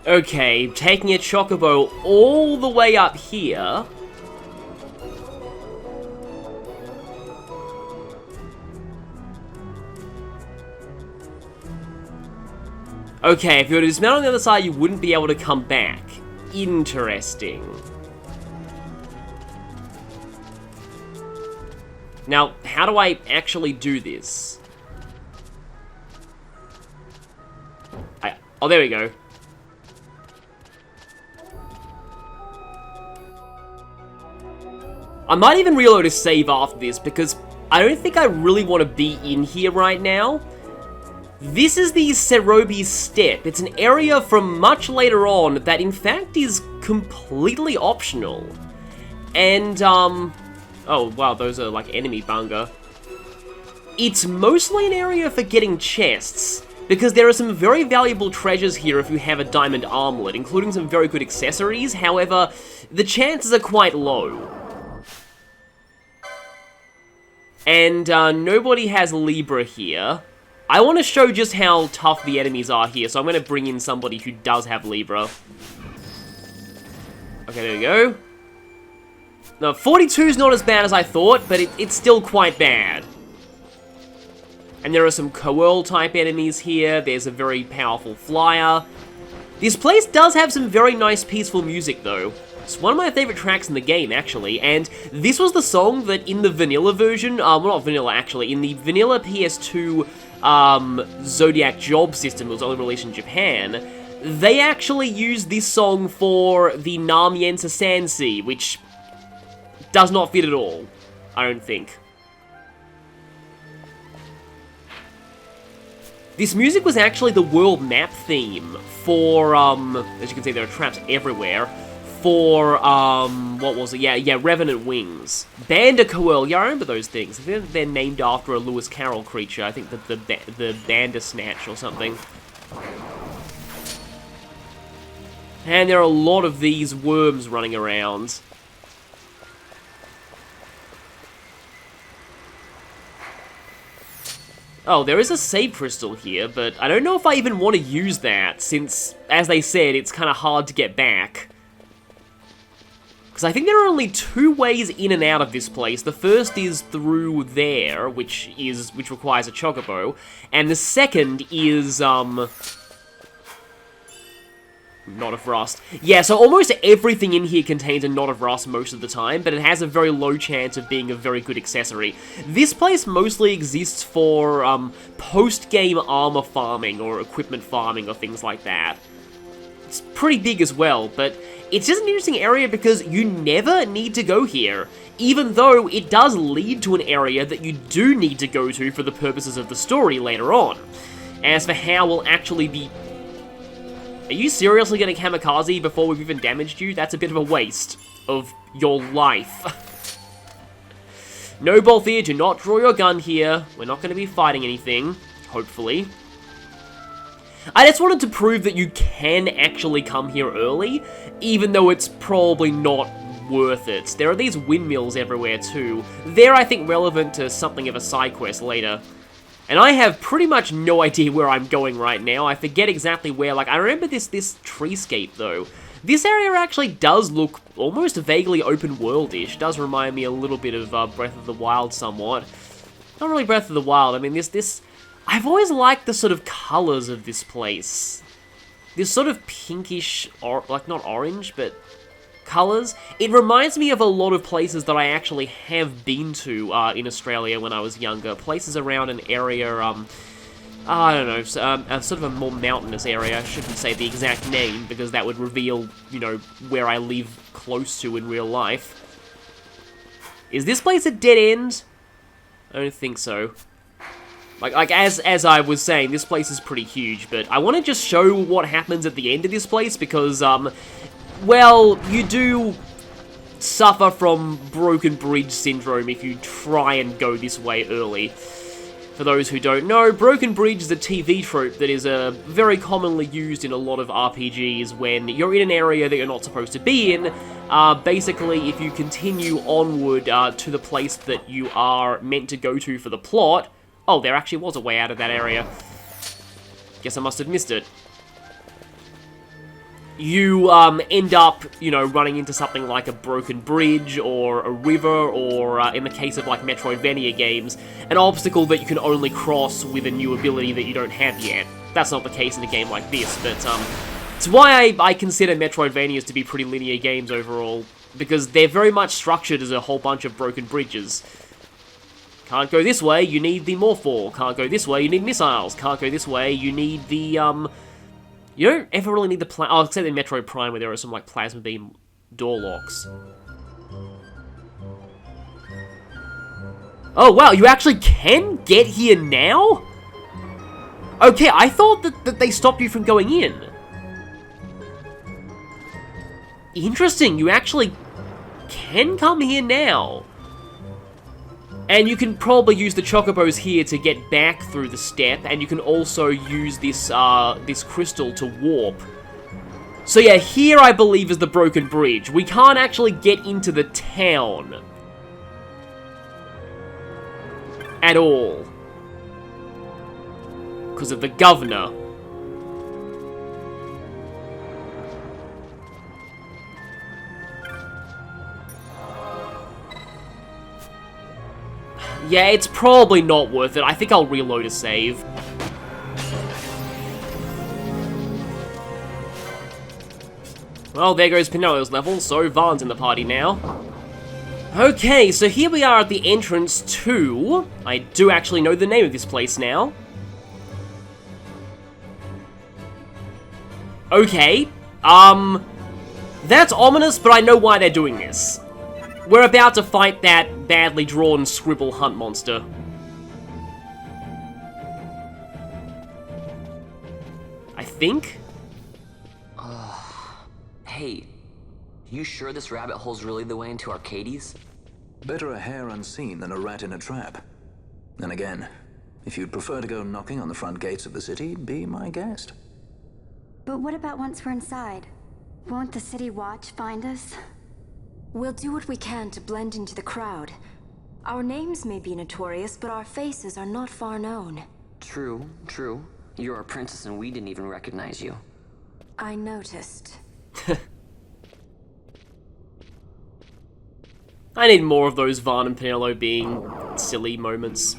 Okay, taking a chocobo all the way up here. Okay, if you were to dismount on the other side, you wouldn't be able to come back. Interesting. Now, how do I actually do this? Oh, there we go. I might even reload a save after this, because I don't think I really want to be in here right now. This is the Cerobi's Step. It's an area from much later on that, in fact, is completely optional. And, oh, wow, those are, like, enemy bunga. It's mostly an area for getting chests, because there are some very valuable treasures here if you have a diamond armlet, including some very good accessories. However, the chances are quite low. And, nobody has Libra here. I want to show just how tough the enemies are here, so I'm going to bring in somebody who does have Libra. Okay, there we go. Now, 42 is not as bad as I thought, but it's still quite bad. And there are some Coerl type enemies here. There's a very powerful flyer. This place does have some very nice peaceful music, though. It's one of my favorite tracks in the game, actually, and this was the song that in the vanilla version, well, not vanilla, actually, in the vanilla PS2 Zodiac job system that was only released in Japan, they actually used this song for the Namiensa Sansi, which does not fit at all, I don't think. This music was actually the world map theme for, as you can see, there are traps everywhere, for, what was it? Yeah, Revenant Wings. Bandicoot, yeah, I remember those things. They're named after a Lewis Carroll creature. I think the Bandersnatch or something. And there are a lot of these worms running around. Oh, there is a save crystal here, but I don't know if I even want to use that, since, as they said, it's kind of hard to get back. Because I think there are only two ways in and out of this place. The first is through there, which requires a chocobo, and the second is, Knot of Rust. Yeah, so almost everything in here contains a Knot of Rust most of the time, but it has a very low chance of being a very good accessory. This place mostly exists for, post-game armor farming, or equipment farming, or things like that. It's pretty big as well, but it's just an interesting area because you never need to go here, even though it does lead to an area that you do need to go to for the purposes of the story later on. As for how we'll actually be... Are you seriously going to kamikaze before we've even damaged you? That's a bit of a waste of your life. No, Balthier, do not draw your gun here. We're not going to be fighting anything, hopefully. I just wanted to prove that you can actually come here early, even though it's probably not worth it. There are these windmills everywhere too. They're, I think, relevant to something of a side quest later. And I have pretty much no idea where I'm going right now. I forget exactly where. Like, I remember this treescape, though. This area actually does look almost vaguely open-worldish. Does remind me a little bit of Breath of the Wild somewhat. Not really Breath of the Wild. I mean, this... I've always liked the sort of colors of this place. This sort of pinkish, or like not orange, but colors. It reminds me of a lot of places that I actually have been to in Australia when I was younger. Places around an area, I don't know, sort of a more mountainous area. I shouldn't say the exact name because that would reveal, you know, where I live close to in real life. Is this place a dead end? I don't think so. Like as I was saying, this place is pretty huge, but I want to just show what happens at the end of this place because, well, you do suffer from broken bridge syndrome if you try and go this way early. For those who don't know, broken bridge is a TV trope that is very commonly used in a lot of RPGs when you're in an area that you're not supposed to be in. Basically, if you continue onward to the place that you are meant to go to for the plot... Oh, there actually was a way out of that area. Guess I must have missed it. you end up, you know, running into something like a broken bridge or a river or, in the case of like Metroidvania games, an obstacle that you can only cross with a new ability that you don't have yet. That's not the case in a game like this, but it's why I consider Metroidvanias to be pretty linear games overall, because they're very much structured as a whole bunch of broken bridges. Can't go this way, you need the Morphor. Can't go this way, you need missiles. Can't go this way, you need the, you don't ever really need the oh, except in Metroid Prime where there are some, like, plasma beam door locks. Oh, wow, you actually can get here now? Okay, I thought that they stopped you from going in. Interesting, you actually can come here now. And you can probably use the chocobos here to get back through the step, and you can also use this this crystal to warp. So yeah, here I believe is the broken bridge. We can't actually get into the town at all because of the governor. Yeah, it's probably not worth it. I think I'll reload a save. Well, there goes Pinello's level, so Vaughn's in the party now. Okay, so here we are at the entrance to... I do actually know the name of this place now. Okay, that's ominous, but I know why they're doing this. We're about to fight that badly drawn scribble hunt monster. I think? Hey, you sure this rabbit hole's really the way into Arcades? Better a hare unseen than a rat in a trap. And again, if you'd prefer to go knocking on the front gates of the city, be my guest. But what about once we're inside? Won't the city watch find us? We'll do what we can to blend into the crowd. Our names may be notorious, but our faces are not far known. True, true. You're a princess and we didn't even recognize you. I noticed. I need more of those Vaughn and Pinello being silly moments.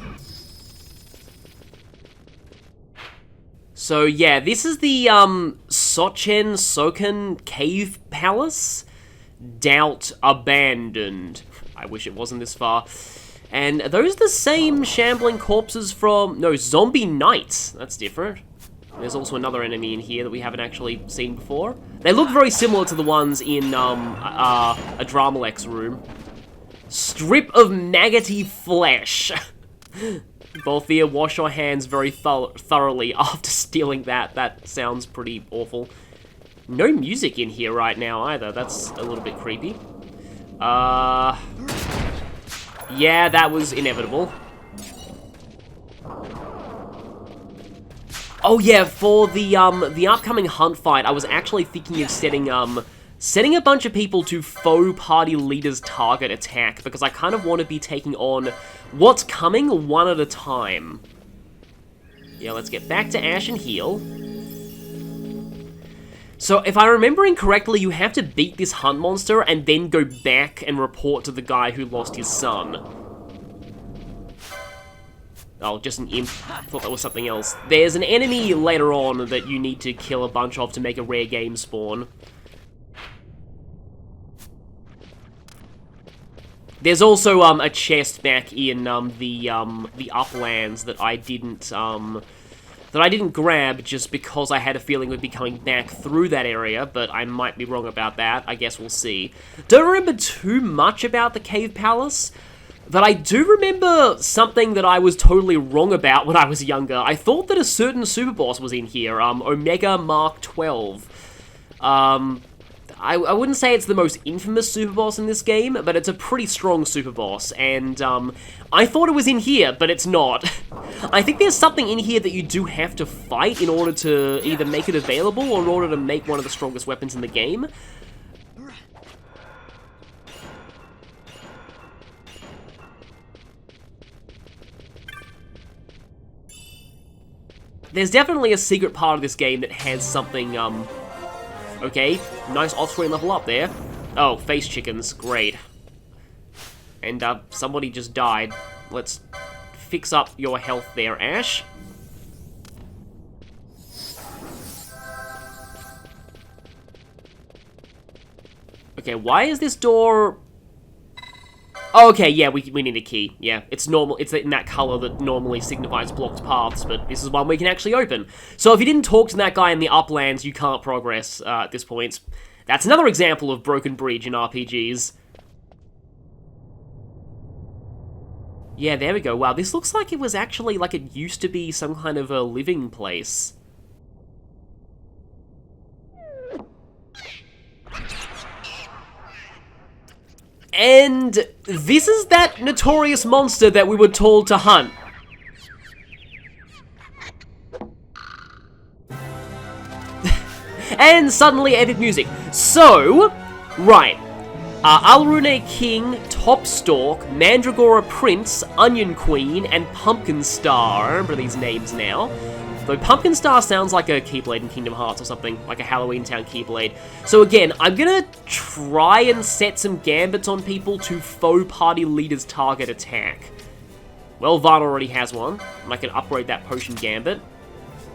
So yeah, this is the Soken Cave Palace. Doubt abandoned. I wish it wasn't this far. And are those the same shambling corpses from... No, Zombie Knights. That's different. There's also another enemy in here that we haven't actually seen before. They look very similar to the ones in a Dramalex room. Strip of maggoty flesh. Balthea, wash your hands very thoroughly after stealing that. That sounds pretty awful. No music in here right now either. That's a little bit creepy. Yeah, that was inevitable. Oh yeah, for the upcoming hunt fight, I was actually thinking of setting a bunch of people to faux party leader's target attack, because I kind of want to be taking on what's coming one at a time. Yeah, let's get back to Ash and heal. So, if I'm remembering correctly, you have to beat this hunt monster and then go back and report to the guy who lost his son. Oh, just an imp. I thought that was something else. There's an enemy later on that you need to kill a bunch of to make a rare game spawn. There's also a chest back in the uplands that I didn't grab just because I had a feeling we'd be coming back through that area, but I might be wrong about that. I guess we'll see. Don't remember too much about the Cave Palace, but I do remember something that I was totally wrong about when I was younger. I thought that a certain super boss was in here, Omega Mark 12. I wouldn't say it's the most infamous super boss in this game, but it's a pretty strong super boss, and I thought it was in here, but it's not. I think there's something in here that you do have to fight in order to either make it available or in order to make one of the strongest weapons in the game. There's definitely a secret part of this game that has something Okay, nice off-screen level up there. Oh, face chickens, great. And, somebody just died. Let's fix up your health there, Ash. Okay, why is this door... Oh, okay, yeah, we need a key. Yeah, it's normal. It's in that color that normally signifies blocked paths, but this is one we can actually open. So if you didn't talk to that guy in the uplands, you can't progress at this point. That's another example of broken bridge in RPGs. Yeah, there we go. Wow, this looks like it was actually, like it used to be some kind of a living place. And this is that notorious monster that we were told to hunt. And suddenly epic music. So, right. Alrune King, Topstalk, Mandragora Prince, Onion Queen, and Pumpkin Star. I remember these names now. Though Pumpkin Star sounds like a Keyblade in Kingdom Hearts or something, like a Halloween Town Keyblade. So again, I'm gonna try and set some gambits on people to faux party leader's target attack. Well, Vaughn already has one, and I can upgrade that potion gambit.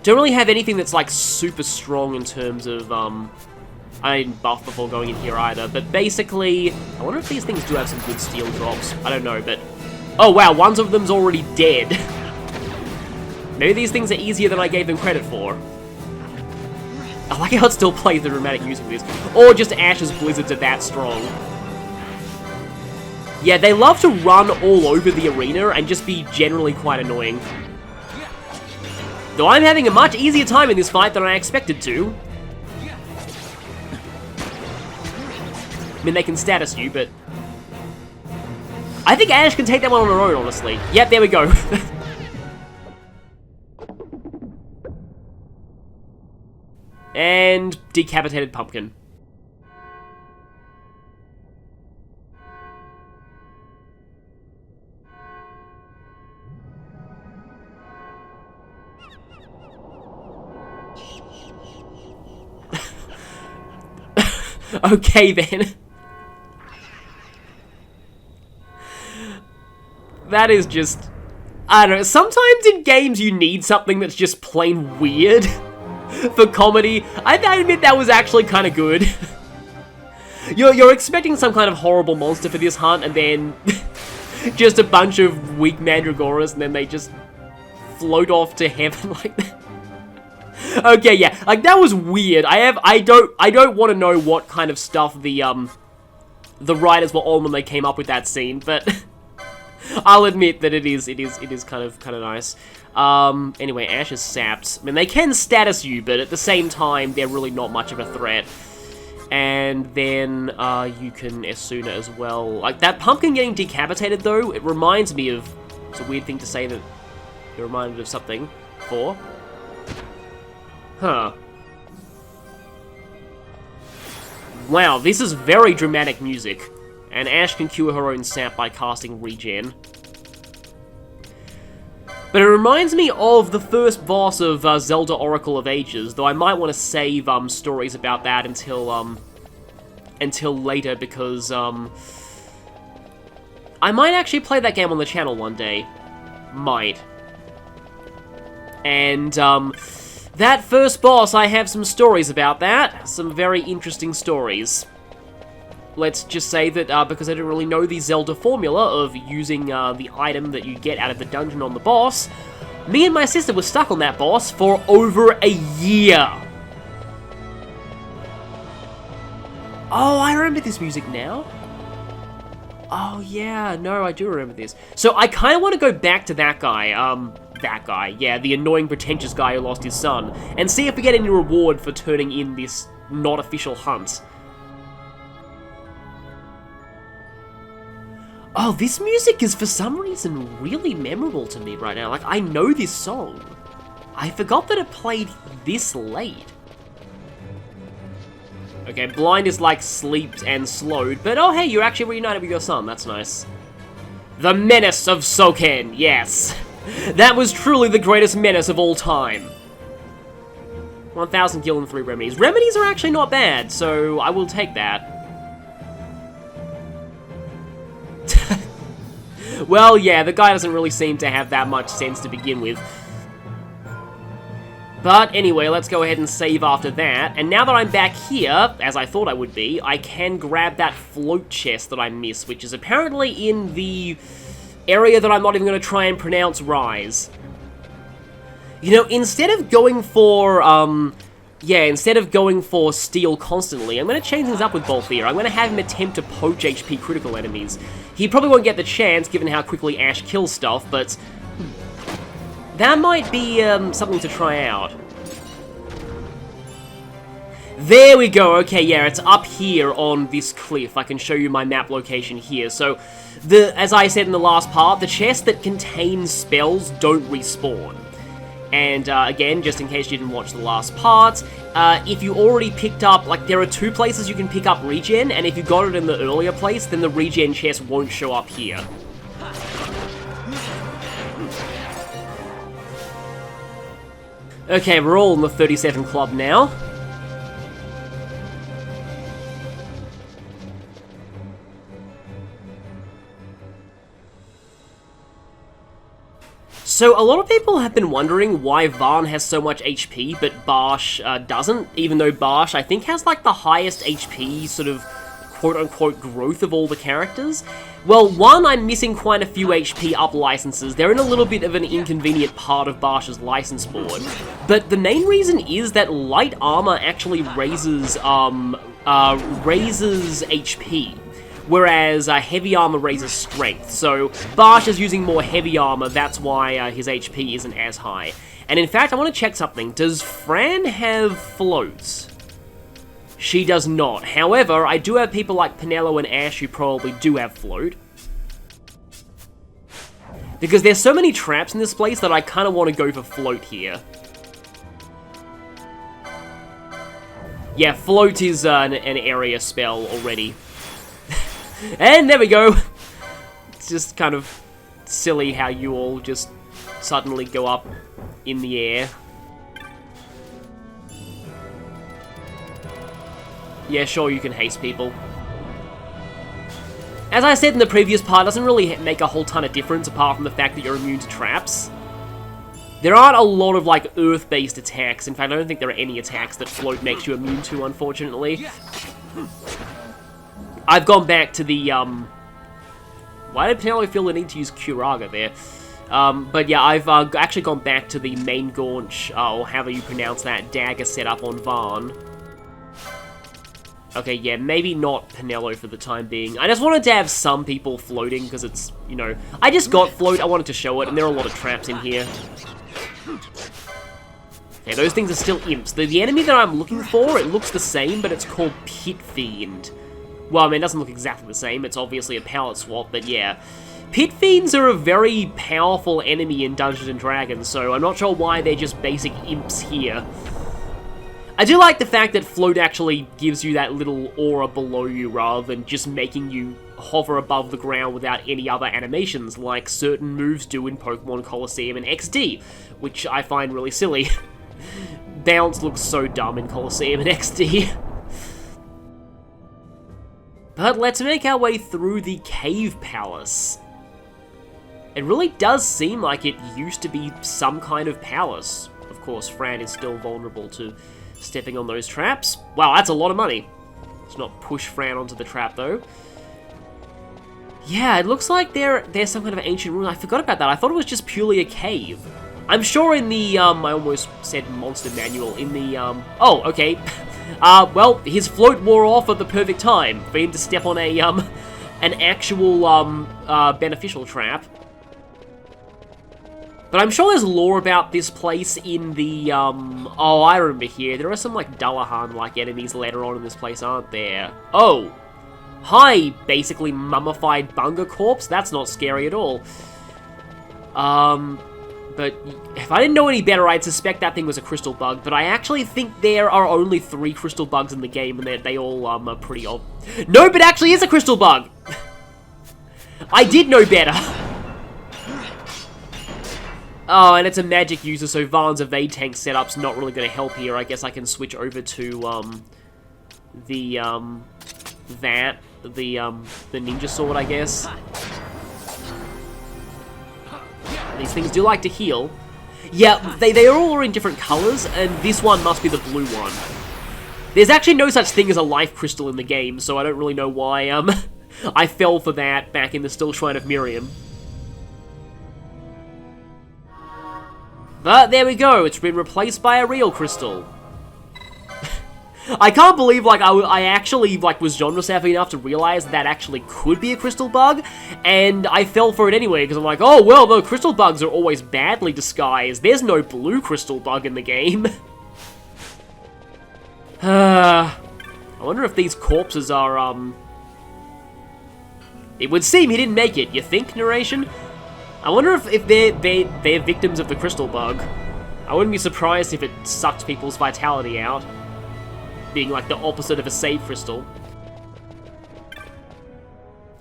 Don't really have anything that's like super strong in terms of, I didn't buff before going in here either, but basically, I wonder if these things do have some good steel drops. I don't know, but... Oh wow, one of them's already dead. Maybe these things are easier than I gave them credit for. I like how it still plays the dramatic music with this. Or just Ash's blizzards are that strong. Yeah, they love to run all over the arena and just be generally quite annoying. Though I'm having a much easier time in this fight than I expected to. I mean, they can status you, but... I think Ash can take that one on her own, honestly. Yep, there we go. And decapitated pumpkin. Okay then. That is just... I don't know, sometimes in games you need something that's just plain weird. For comedy, I admit that was actually kind of good. You're expecting some kind of horrible monster for this hunt, and then just a bunch of weak mandragoras, and then they just float off to heaven like that. Okay, yeah, like that was weird. I don't want to know what kind of stuff the writers were on when they came up with that scene, but I'll admit that it is kind of nice. Anyway, Ash is sapped. I mean, they can status you, but at the same time, they're really not much of a threat. And then, you can Esuna as well. Like, that pumpkin getting decapitated, though, it reminds me of... It's a weird thing to say that you're reminded of something for. Huh. Wow, this is very dramatic music. And Ash can cure her own sap by casting Regen. But it reminds me of the first boss of Zelda Oracle of Ages, though I might want to save stories about that until later, because I might actually play that game on the channel one day. Might. And that first boss, I have some stories about that. Some very interesting stories. Let's just say that because I didn't really know the Zelda formula of using the item that you get out of the dungeon on the boss, me and my sister were stuck on that boss for over a year. Oh, I remember this music now. Oh yeah, no, I do remember this. So I kind of want to go back to that guy, yeah, the annoying pretentious guy who lost his son, and see if we get any reward for turning in this not official hunt. Oh, this music is for some reason really memorable to me right now. Like, I know this song. I forgot that it played this late. Okay, blind is like sleeped and slowed, but oh hey, you're actually reunited with your son, that's nice. The Menace of Soken, yes. That was truly the greatest menace of all time. 1,000 gil and 3 remedies. Remedies are actually not bad, so I will take that. Well, yeah, the guy doesn't really seem to have that much sense to begin with. But anyway, let's go ahead and save after that. And now that I'm back here, as I thought I would be, I can grab that float chest that I missed, which is apparently in the area that I'm not even going to try and pronounce Rise. You know, instead of going for, instead of going for Steel constantly, I'm going to change things up with Balthier. I'm going to have him attempt to poach HP critical enemies. He probably won't get the chance, given how quickly Ash kills stuff, but that might be something to try out. There we go. Okay, yeah, it's up here on this cliff. I can show you my map location here. So, as I said in the last part, the chests that contain spells don't respawn. And again, just in case you didn't watch the last part, if you already picked up, like, there are 2 places you can pick up regen, and if you got it in the earlier place, then the regen chest won't show up here. Okay, we're all in the 37 club now. So, a lot of people have been wondering why Varn has so much HP, but Barsh doesn't, even though Barsh, I think, has, like, the highest HP, sort of, quote-unquote, growth of all the characters. Well, one, I'm missing quite a few HP up licenses. They're in a little bit of an inconvenient part of Barsh's license board. But the main reason is that light armor actually raises HP. Whereas heavy armor raises strength, so Barsh is using more heavy armor, that's why his HP isn't as high. And in fact, I want to check something. Does Fran have floats? She does not. However, I do have people like Pinello and Ash who probably do have float. Because there's so many traps in this place that I kind of want to go for float here. Yeah, float is an area spell already. And there we go! It's just kind of silly how you all just suddenly go up in the air. Yeah, sure, you can haste people. As I said in the previous part, it doesn't really make a whole ton of difference apart from the fact that you're immune to traps. There aren't a lot of, like, earth-based attacks. In fact, I don't think there are any attacks that float makes you immune to, unfortunately. I've gone back to the, why did Pinello feel the need to use Curaga there? But yeah, I've actually gone back to the main gaunch, or however you pronounce that, dagger setup on Varn. Okay, yeah, maybe not Pinello for the time being. I just wanted to have some people floating, because it's, you know... I just got float, I wanted to show it, and there are a lot of traps in here. Okay, those things are still imps. The enemy that I'm looking for, it looks the same, but it's called Pit Fiend. Well, I mean, it doesn't look exactly the same, it's obviously a palette swap, but yeah. Pit Fiends are a very powerful enemy in Dungeons & Dragons, so I'm not sure why they're just basic imps here. I do like the fact that float actually gives you that little aura below you rather than just making you hover above the ground without any other animations, like certain moves do in Pokemon Colosseum and XD, which I find really silly. Bounce looks so dumb in Colosseum and XD. But let's make our way through the Cave Palace. It really does seem like it used to be some kind of palace. Of course, Fran is still vulnerable to stepping on those traps. Wow, that's a lot of money. Let's not push Fran onto the trap, though. Yeah, it looks like there's some kind of ancient ruin. I forgot about that. I thought it was just purely a cave. I'm sure in the, I almost said monster manual, in the, oh, okay. Well, his float wore off at the perfect time for him to step on a, an actual, beneficial trap. But I'm sure there's lore about this place in the, oh, I remember here. There are some, like, Dullahan-like enemies later on in this place, aren't there? Oh! Hi, basically mummified Bunga corpse? That's not scary at all. But if I didn't know any better, I'd suspect that thing was a crystal bug. But I actually think there are only 3 crystal bugs in the game, and they all, are pretty odd. No, but actually is a crystal bug! I did know better! Oh, and it's a magic user, so Vaughn's evade tank setup's not really going to help here. I guess I can switch over to, the ninja sword, I guess. These things do like to heal. Yeah, they all are in different colors, and this one must be the blue one. There's actually no such thing as a life crystal in the game, so I don't really know why, I fell for that back in the Still Shrine of Miriam. But there we go, it's been replaced by a real crystal. I can't believe, like, I actually, like, was genre savvy enough to realize that actually could be a crystal bug, and I fell for it anyway, because I'm like, oh, well, the crystal bugs are always badly disguised. There's no blue crystal bug in the game. I wonder if these corpses are, It would seem he didn't make it, you think, narration? I wonder if they're victims of the crystal bug. I wouldn't be surprised if it sucked people's vitality out. Being like the opposite of a save crystal.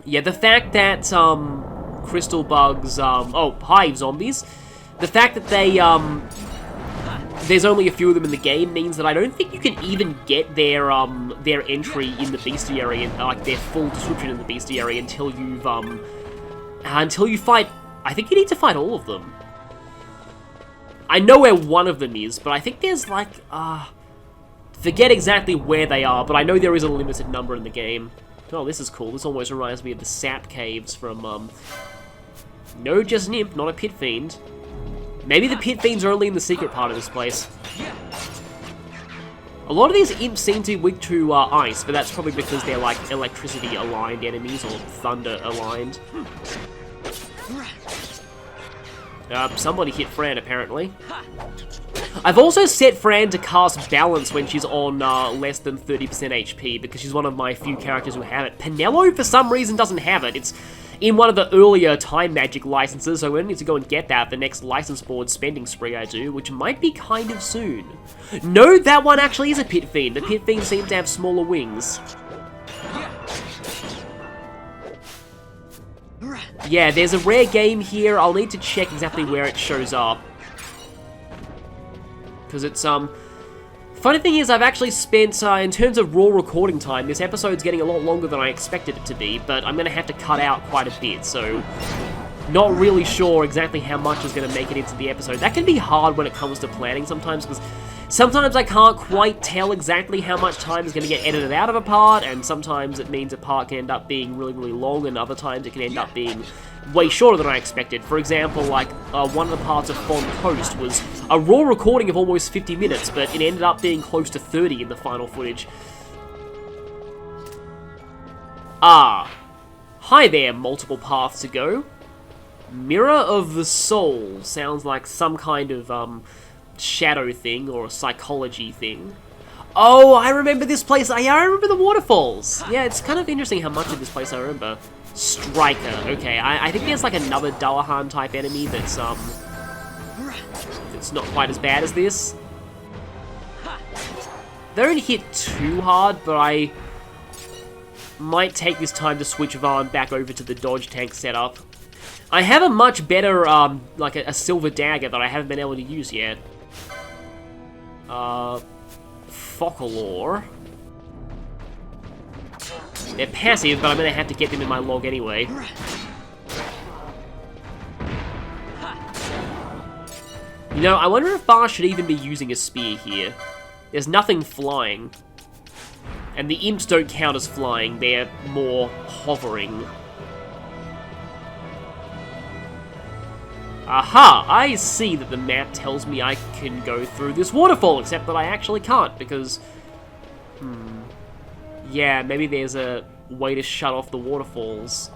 Yeah, the fact that, crystal bugs, oh, hi, zombies. The fact that they, there's only a few of them in the game means that I don't think you can even get their entry in the bestiary, like their full description in the bestiary until you fight, I think you need to fight all of them. I know where one of them is, but I think there's like, forget exactly where they are, but I know there is a limited number in the game. Oh, this is cool. This almost reminds me of the sap caves from, no, just an imp, not a pit fiend. Maybe the pit fiends are only in the secret part of this place. A lot of these imps seem to be weak to ice, but that's probably because they're like electricity-aligned enemies or thunder-aligned. Somebody hit Fran, apparently. I've also set Fran to cast Balance when she's on less than 30% HP, because she's one of my few characters who have it. Penelo, for some reason, doesn't have it. It's in one of the earlier Time Magic licenses, so I need to go and get that the next license board spending spree I do, which might be kind of soon. No, that one actually is a Pit Fiend. The Pit Fiend seems to have smaller wings. Yeah, there's a rare game here. I'll need to check exactly where it shows up. Because it's, funny thing is, I've actually spent, in terms of raw recording time, this episode's getting a lot longer than I expected it to be, but I'm going to have to cut out quite a bit, so not really sure exactly how much is going to make it into the episode. That can be hard when it comes to planning sometimes, because sometimes I can't quite tell exactly how much time is going to get edited out of a part, and sometimes it means a part can end up being really, really long, and other times it can end up being way shorter than I expected. For example, like, one of the parts of Fond Coast was a raw recording of almost 50 minutes, but it ended up being close to 30 in the final footage. Ah. Hi there, multiple paths to go. Mirror of the Soul sounds like some kind of, shadow thing, or a psychology thing. Oh, I remember this place. Yeah, I remember the waterfalls. Yeah, it's kind of interesting how much of this place I remember. Striker. Okay, I think there's like another Dullahan type enemy that's it's not quite as bad as this. They don't hit too hard, but I might take this time to switch Vaughn back over to the dodge tank setup. I have a much better, like a silver dagger that I haven't been able to use yet. Focalore. They're passive, but I'm going to have to get them in my log anyway. You know, I wonder if Bar should even be using a spear here. There's nothing flying. And the imps don't count as flying, they're more hovering. Aha! I see that the map tells me I can go through this waterfall, except that I actually can't, because... yeah, maybe there's a way to shut off the waterfalls.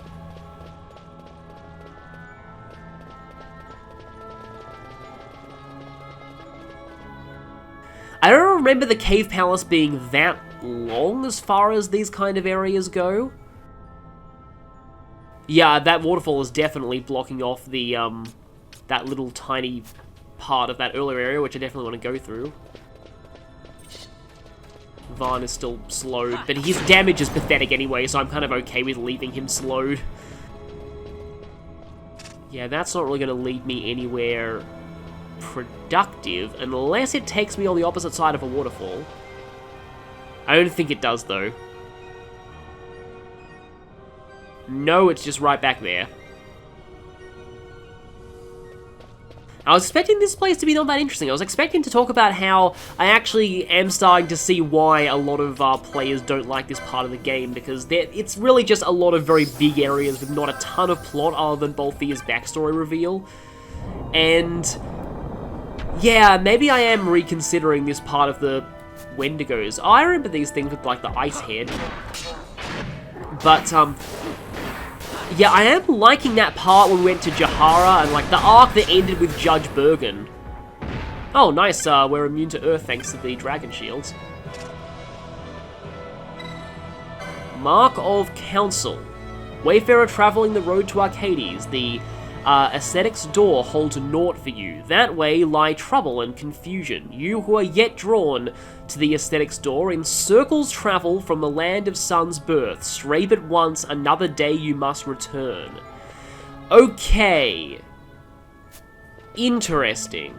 I don't remember the Cave Palace being that long as far as these kind of areas go. Yeah, that waterfall is definitely blocking off the, that little tiny part of that earlier area, which I definitely want to go through. Vaughn is still slowed, but his damage is pathetic anyway, so I'm kind of okay with leaving him slowed. Yeah, that's not really going to lead me anywhere productive, unless it takes me on the opposite side of a waterfall. I don't think it does, though. No, it's just right back there. I was expecting this place to be not that interesting. I was expecting to talk about how I actually am starting to see why a lot of players don't like this part of the game, because it's really just a lot of very big areas with not a ton of plot other than Balthia's backstory reveal. And yeah, maybe I am reconsidering this part of the Wendigos. I remember these things with like the ice head. But yeah, I am liking that part when we went to Jahara and, like, the arc that ended with Judge Bergen. Oh, nice, we're immune to Earth thanks to the Dragon Shields. Mark of Council. Wayfarer travelling the road to Arcades. The Aesthetic's door holds naught for you. That way lie trouble and confusion. You who are yet drawn to the Aesthetic's door in circles travel from the land of sun's birth. Stray but once, another day you must return. Okay. Interesting.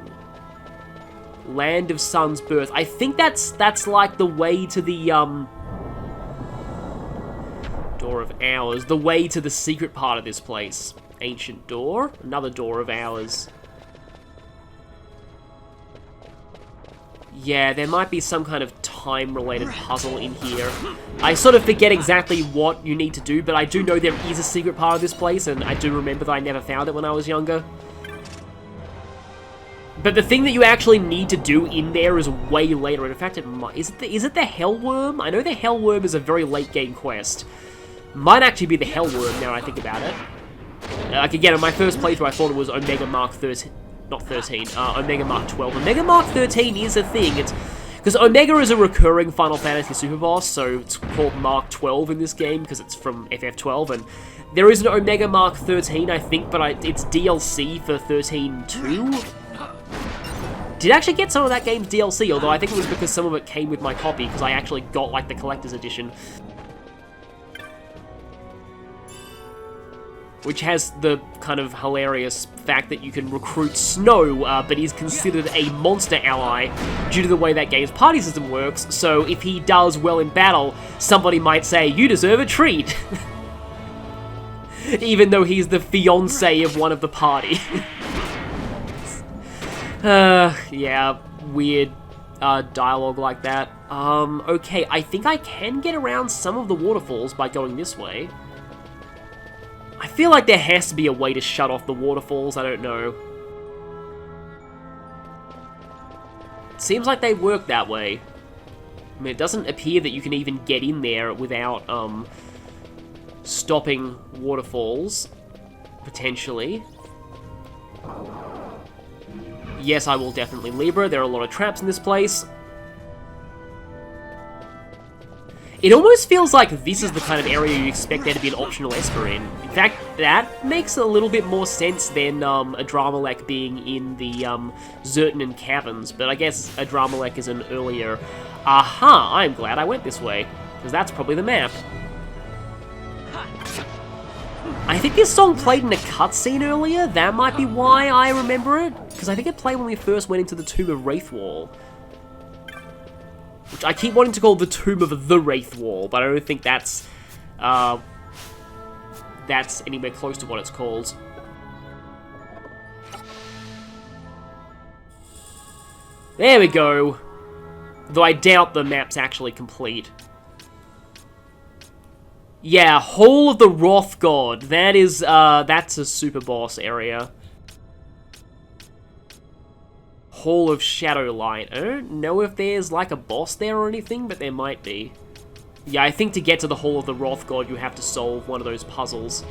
Land of sun's birth. I think that's like the way to the Door of Hours. The way to the secret part of this place. Ancient door. Another Door of Hours. Yeah, there might be some kind of time-related puzzle in here. I sort of forget exactly what you need to do, but I do know there is a secret part of this place, and I do remember that I never found it when I was younger. But the thing that you actually need to do in there is way later, and in fact, is it the Hellworm? I know the Hellworm is a very late-game quest. Might actually be the Hellworm now I think about it. Like, again, in my first playthrough, I thought it was Omega Mark 13. Not 13, Omega Mark 12. Omega Mark 13 is a thing. It's because Omega is a recurring Final Fantasy super boss, so it's called Mark 12 in this game because it's from FF12, and there is an Omega Mark 13, I think, but it's DLC for 13-2. Did actually get some of that game's DLC, although I think it was because some of it came with my copy, because I actually got, like, the collector's edition. Which has the kind of hilarious fact that you can recruit Snow, but he's considered a monster ally due to the way that game's party system works, so if he does well in battle, somebody might say, you deserve a treat! Even though he's the fiancé of one of the party. Yeah, weird dialogue like that. Okay, I think I can get around some of the waterfalls by going this way. I feel like there has to be a way to shut off the waterfalls, I don't know. It seems like they work that way. I mean, it doesn't appear that you can even get in there without, stopping waterfalls, potentially. Yes, I will definitely Libra. There are a lot of traps in this place. It almost feels like this is the kind of area you expect there to be an optional Esper in. In fact, that makes a little bit more sense than Adramelech being in the Zertanen Caverns, but I guess Adramelech is an earlier... Aha! I'm glad I went this way, because that's probably the map. I think this song played in a cutscene earlier, that might be why I remember it, because I think it played when we first went into the Tomb of Wraithwall. Which I keep wanting to call the Tomb of the Wraithwall, but I don't think that's anywhere close to what it's called. There we go. Though I doubt the map's actually complete. Yeah, Hall of the Wrath God. That is, that's a super boss area. Hall of Shadowlight. I don't know if there's, like, a boss there or anything, but there might be. Yeah, I think to get to the Hall of the Wrath God, you have to solve one of those puzzles.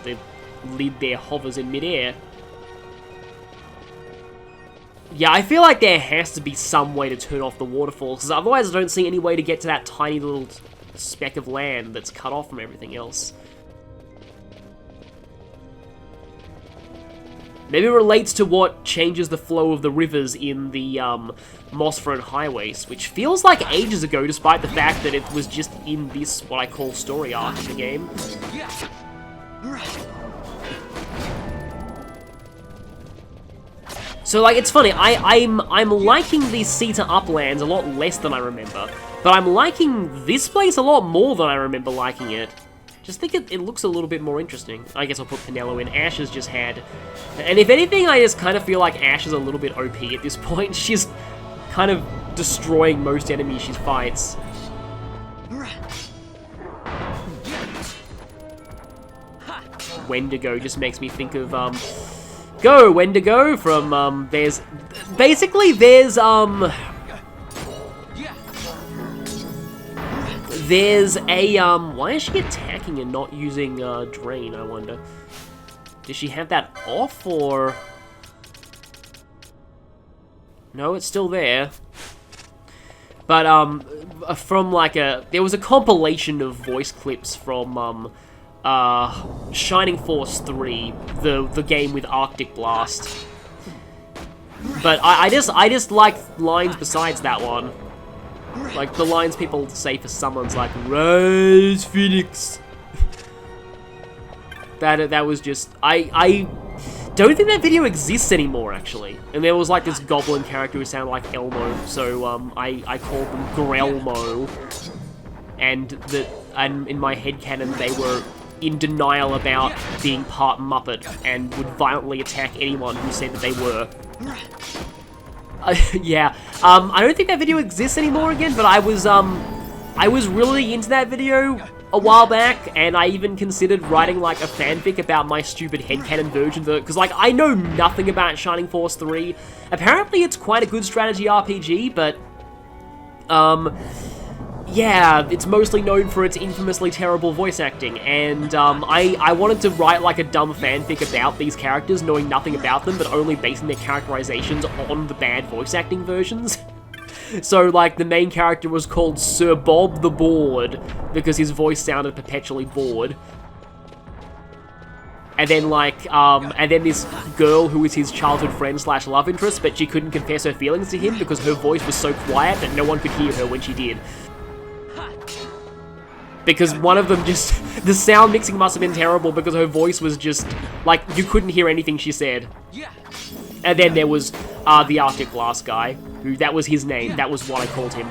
The lid there hovers in midair. Yeah, I feel like there has to be some way to turn off the waterfalls, because otherwise I don't see any way to get to that tiny little speck of land that's cut off from everything else. Maybe it relates to what changes the flow of the rivers in the Mosfron Highways, which feels like ages ago, despite the fact that it was just in this, what I call, story arc of the game. So, like, it's funny, I'm liking these Cedar Uplands a lot less than I remember, but I'm liking this place a lot more than I remember liking it. Just think it looks a little bit more interesting. I guess I'll put Pinello in. Ash has just had... And if anything, I just kind of feel like Ash is a little bit OP at this point. She's kind of destroying most enemies she fights. Wendigo just makes me think of, Go, Wendigo, from, there's... Basically, there's a, why is she attacking and not using, Drain, I wonder? Does she have that off, or... No, it's still there. But, from, like, there was a compilation of voice clips from, Shining Force 3, the game with Arctic Blast. But I just like lines besides that one. Like, the lines people say for summons, like, Rise, Phoenix. That was just... I don't think that video exists anymore, actually. And there was, like, this goblin character who sounded like Elmo, so, I called them Grelmo. And in my headcanon, they were in denial about being part Muppet and would violently attack anyone who said that they were. Yeah, I don't think that video exists anymore again, but I was really into that video a while back, and I even considered writing, like, a fanfic about my stupid headcanon version of it, because, like, I know nothing about Shining Force 3. Apparently it's quite a good strategy RPG, but, yeah, it's mostly known for its infamously terrible voice acting, and I wanted to write like a dumb fanfic about these characters, knowing nothing about them, but only basing their characterizations on the bad voice acting versions. So, like, the main character was called Sir Bob the Bored, because his voice sounded perpetually bored. And then, like, and then this girl who was his childhood friend slash love interest, but she couldn't confess her feelings to him because her voice was so quiet that no one could hear her when she did. Because one of them just... The sound mixing must have been terrible because her voice was just... Like, you couldn't hear anything she said. And then there was the Arctic Blast guy, who... That was his name. That was what I called him.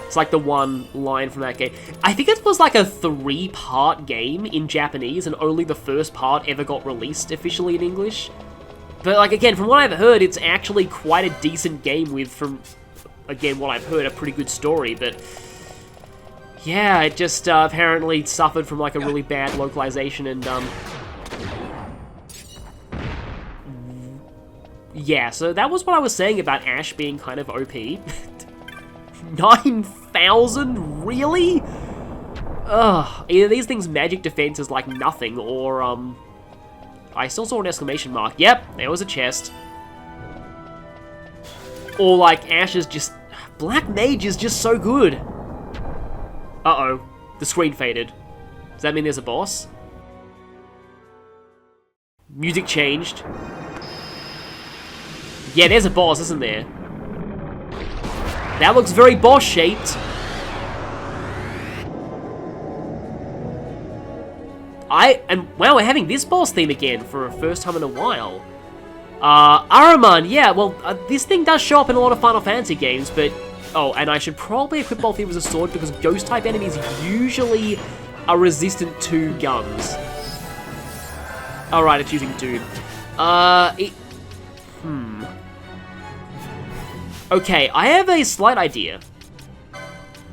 It's like the one line from that game. I think it was like a 3-part game in Japanese, and only the first part ever got released officially in English. But, like, again, from what I've heard, it's actually quite a decent game with, from... Again, what I've heard, a pretty good story, but... Yeah, it just apparently suffered from, like, a really bad localization, and, yeah, so that was what I was saying about Ash being kind of OP. 9,000? Really? Ugh. Either these things' magic defense is, like, nothing, or, I still saw an exclamation mark. Yep, there was a chest. Or, like, Ash is just... Black Mage is just so good. Uh-oh. The screen faded. Does that mean there's a boss? Music changed. Yeah, there's a boss, isn't there? That looks very boss-shaped. Wow, we're having this boss theme again for a first time in a while. Araman, yeah, well, this thing does show up in a lot of Final Fantasy games, but... Oh, and I should probably equip both of them as a sword, because ghost-type enemies usually are resistant to guns. Alright, it's using Doom. Okay, I have a slight idea.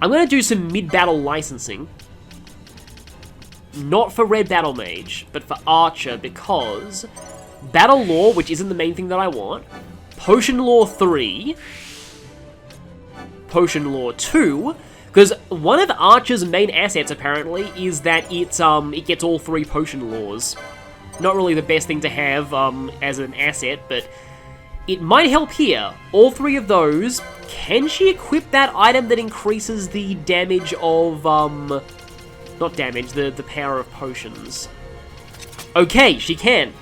I'm gonna do some mid-battle licensing. Not for Red Battle Mage, but for Archer, because... Battle Lore, which isn't the main thing that I want. Potion Lore 3... Potion Lore 2, because one of Archer's main assets, apparently, is that it gets all 3 potion lores. Not really the best thing to have, as an asset, but it might help here. All 3 of those. Can she equip that item that increases the damage of, not damage, the power of potions? Okay, she can.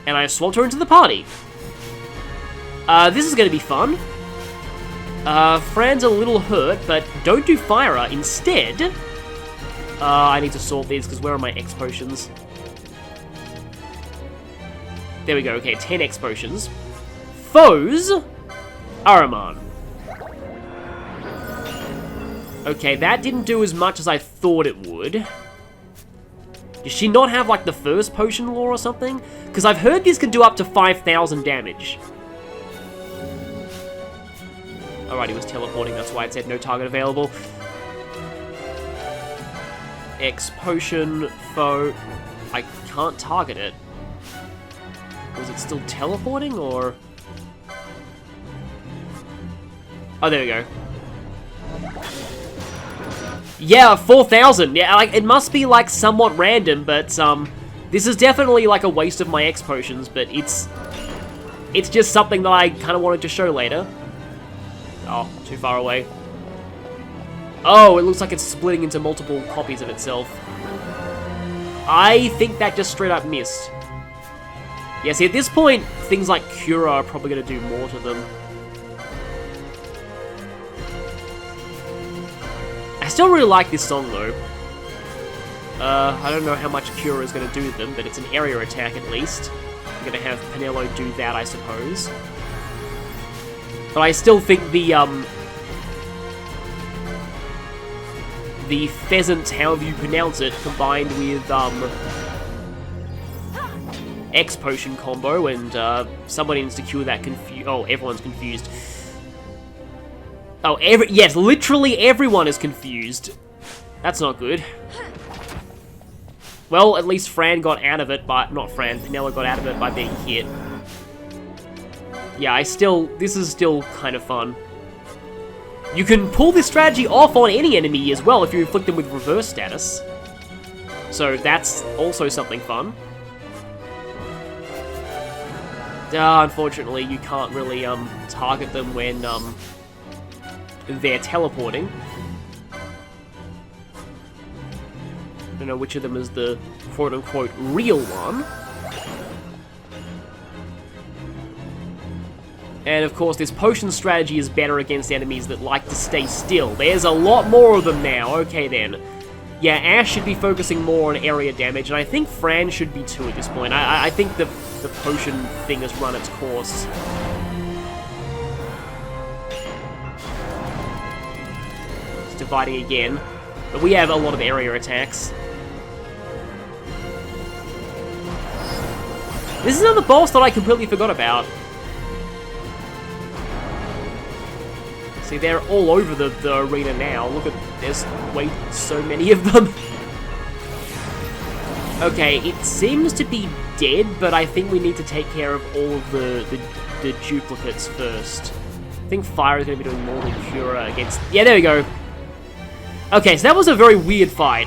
And I swapped her into the party. This is gonna be fun. Fran's a little hurt, but don't do Fire. Instead, I need to sort these, because where are my X potions? There we go, okay, 10 X potions. Foes, Araman. Okay, that didn't do as much as I thought it would. Does she not have, like, the first potion lore or something? Because I've heard this can do up to 5,000 damage. Alright, he was teleporting, that's why it said no target available. X potion, foe. I can't target it. Was it still teleporting, or...? Oh, there we go. Yeah, 4,000. Yeah, like, it must be, like, somewhat random, but, this is definitely, like, a waste of my X potions, but it's just something that I kind of wanted to show later. Oh, too far away. Oh, it looks like it's splitting into multiple copies of itself. I think that just straight up missed. Yeah, see, at this point, things like Cura are probably going to do more to them. I still really like this song, though. I don't know how much Cura is going to do to them, but it's an area attack at least. I'm going to have Penelo do that, I suppose. But I still think the pheasant, however you pronounce it, combined with, X potion combo, and, somebody needs to cure that oh, everyone's confused. Oh, yes, literally everyone is confused. That's not good. Well, at least Fran got out of it, but... Not Fran, Penelo got out of it by being hit. Yeah, this is still kind of fun. You can pull this strategy off on any enemy as well if you inflict them with reverse status. So that's also something fun. Unfortunately, you can't really, target them when, they're teleporting. I don't know which of them is the quote-unquote real one. And of course, this potion strategy is better against enemies that like to stay still. There's a lot more of them now. Okay then. Yeah, Ash should be focusing more on area damage, and I think Fran should be too at this point. I think the potion thing has run its course. It's dividing again. But we have a lot of area attacks. This is another boss that I completely forgot about. See, they're all over the arena now. Look at, there's so many of them. Okay, it seems to be dead, but I think we need to take care of all of the duplicates first. I think Fire is going to be doing more than Cura against... Yeah, there we go. Okay, so that was a very weird fight.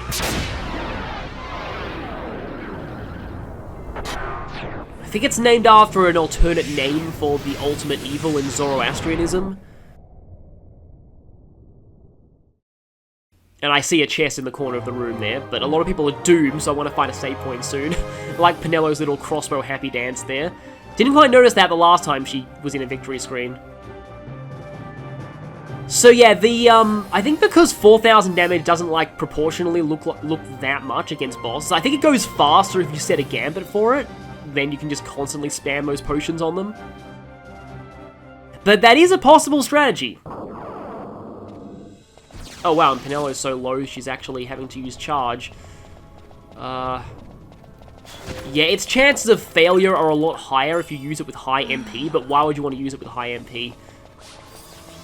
I think it's named after an alternate name for the ultimate evil in Zoroastrianism. And I see a chest in the corner of the room there, but a lot of people are doomed, so I want to find a save point soon. Like Penelo's little crossbow happy dance there. Didn't quite notice that the last time she was in a victory screen. So yeah, I think because 4,000 damage doesn't, like, proportionally look that much against bosses, I think it goes faster if you set a gambit for it. Then you can just constantly spam those potions on them. But that is a possible strategy. Oh wow, and Penelo's so low, she's actually having to use charge. Yeah, its chances of failure are a lot higher if you use it with high MP, but why would you want to use it with high MP?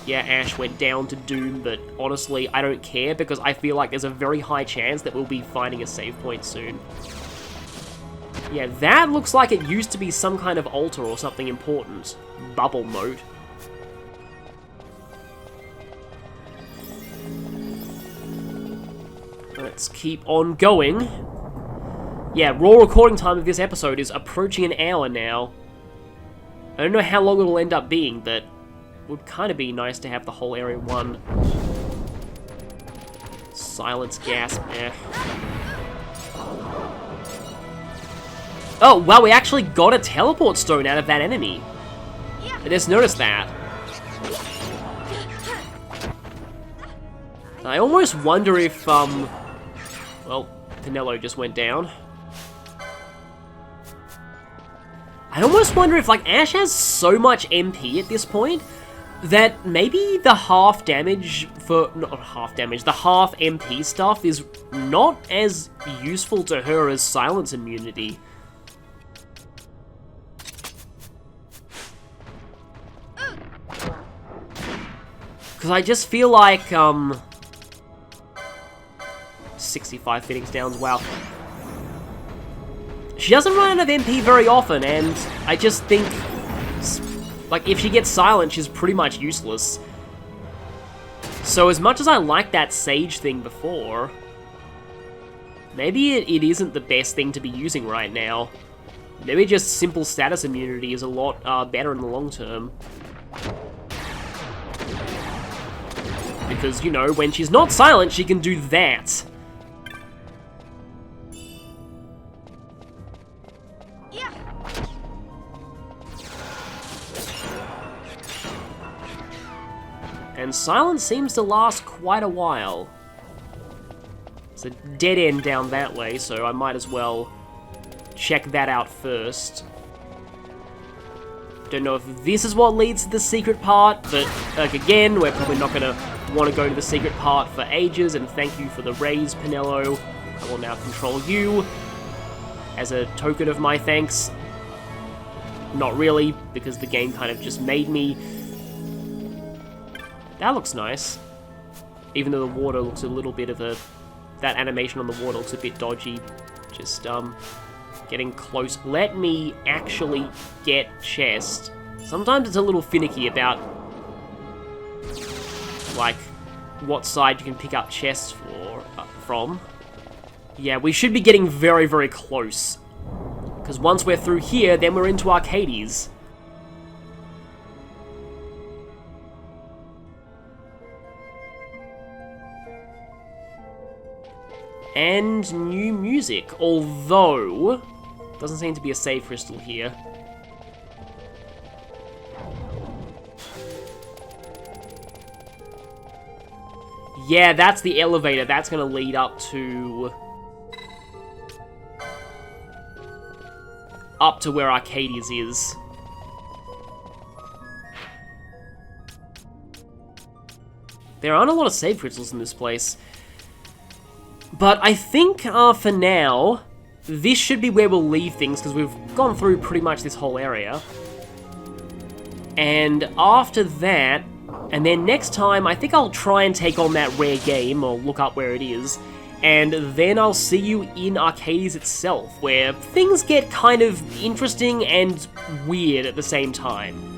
Yeah, Ash went down to Doom, but honestly, I don't care, because I feel like there's a very high chance that we'll be finding a save point soon. Yeah, that looks like it used to be some kind of altar or something important. Bubble mode. Let's keep on going. Yeah, raw recording time of this episode is approaching an hour now. I don't know how long it'll end up being, but it would kind of be nice to have the whole area one. Silence gasp, eh. Oh, wow, we actually got a teleport stone out of that enemy. I just noticed that. I almost wonder if, well, Penelo just went down. I almost wonder if, like, Ash has so much MP at this point that maybe the half damage for... not half damage, the half MP stuff is not as useful to her as silence immunity. Because I just feel like, 65 fittings downs, wow. She doesn't run out of MP very often, and I just think, like, if she gets silent, she's pretty much useless. So as much as I like that Sage thing before, maybe it isn't the best thing to be using right now. Maybe just simple status immunity is a lot better in the long term. Because, you know, when she's not silent, she can do that. And silence seems to last quite a while. It's a dead end down that way, so I might as well check that out first. Don't know if this is what leads to the secret part, but like, again, we're probably not gonna want to go to the secret part for ages, and thank you for the raise, Pinello. I will now control you as a token of my thanks. Not really, because the game kind of just made me. That looks nice. Even though the water looks a little bit of a... that animation on the water looks a bit dodgy. Just, getting close. Let me actually get chest. Sometimes it's a little finicky about, like, what side you can pick up chests from. Yeah, we should be getting very, very close. Because once we're through here, then we're into Arcades. And new music, although doesn't seem to be a save crystal here. Yeah, that's the elevator. That's going to lead up to where Arcades is. There aren't a lot of save crystals in this place. But I think, for now, this should be where we'll leave things, because we've gone through pretty much this whole area. And after that, and then next time, I think I'll try and take on that rare game, or look up where it is, and then I'll see you in Arcades itself, where things get kind of interesting and weird at the same time.